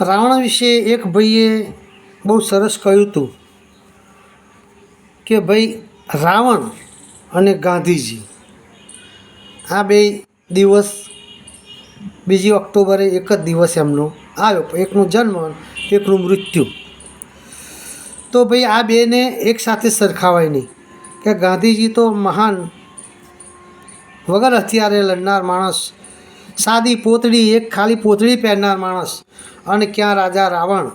રાવણ વિશે એક ભાઈએ બહુ સરસ કહ્યું હતું કે ભાઈ રાવણ અને ગાંધીજી આ બે દિવસ 2 ઓક્ટોબરે એક જ દિવસ એમનો આવ્યો, એકનો જન્મ એકનું મૃત્યુ. તો ભાઈ આ બેને એકસાથે સરખાવાય નહીં કે ગાંધીજી તો મહાન વગર હથિયારે લડનાર માણસ, સાદી પોતળી, એક ખાલી પોતળી પહેરનાર માણસ, અને ક્યાં રાજા રાવણ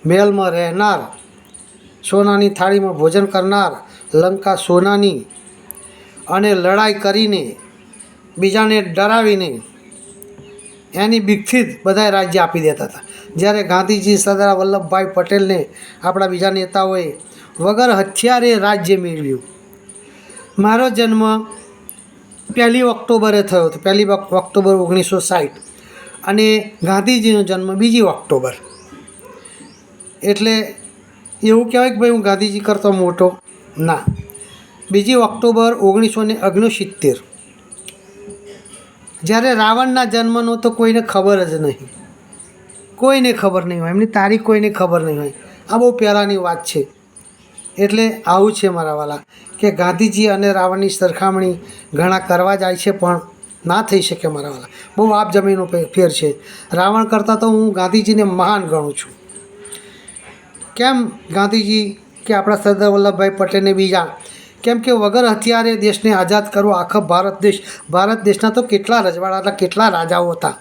મહેલમાં રહેનાર, સોનાની થાળીમાં ભોજન કરનાર, લંકા સોનાની, અને લડાઈ કરીને બીજાને ડરાવીને એની બીકથી જ બધાએ રાજ્ય આપી દેતા હતા. જ્યારે ગાંધીજી, સરદાર વલ્લભભાઈ પટેલને, આપણા બીજા નેતાઓએ વગર હથિયારે રાજ્ય મેળવ્યું. મારો જન્મ 1 ઓક્ટોબરે થયો હતો, 1 ઓક્ટોબર 1960, અને ગાંધીજીનો જન્મ 2 ઓક્ટોબર. એટલે એવું કહેવાય કે ભાઈ હું ગાંધીજી કરતો મોટો ના. 2 ઓક્ટોબર 1969, જ્યારે રાવણના જન્મનો તો કોઈને ખબર જ નહીં, કોઈને ખબર નહીં હોય, એમની તારીખ કોઈને ખબર નહીં હોય. આ બહુ પહેલાંની વાત છે. એટલે આવું છે મારા વાલા કે ગાંધીજી અને રાવણની સરખામણી ઘણા કરવા જાય છે, પણ ના થઈ શકે મારા વાલા. બહુ આપ જમીનનો ફેર છે. રાવણ કરતાં તો હું ગાંધીજીને મહાન ગણું છું. કેમ ગાંધીજી કે આપણા સરદાર વલ્લભભાઈ પટેલને બીજા? કેમ કે વગર હથિયારે દેશને આઝાદ કરવો, આખો ભારત દેશના તો કેટલા રજવાડા, કેટલા રાજાઓ હતા.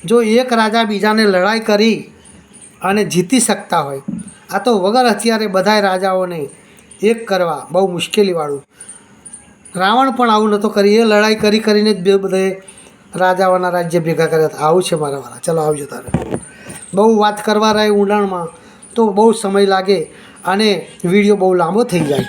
જો એક રાજા બીજાને લડાઈ કરી અને જીતી શકતા હોય, આ તો વગર હથિયારે બધાય રાજાઓને એક કરવા બહુ મુશ્કેલીવાળું. રાવણ પણ આવું નહોતો કરી, એ લડાઈ કરીને જ બધાએ રાજાઓના રાજ્ય ભેગા કર્યા હતા. આવું છે મારા વાળા. ચલો આવજો તારે. બહુ વાત કરવા રહે ઊંડાણમાં તો બહુ સમય લાગે અને વિડીયો બહુ લાંબો થઈ જાય.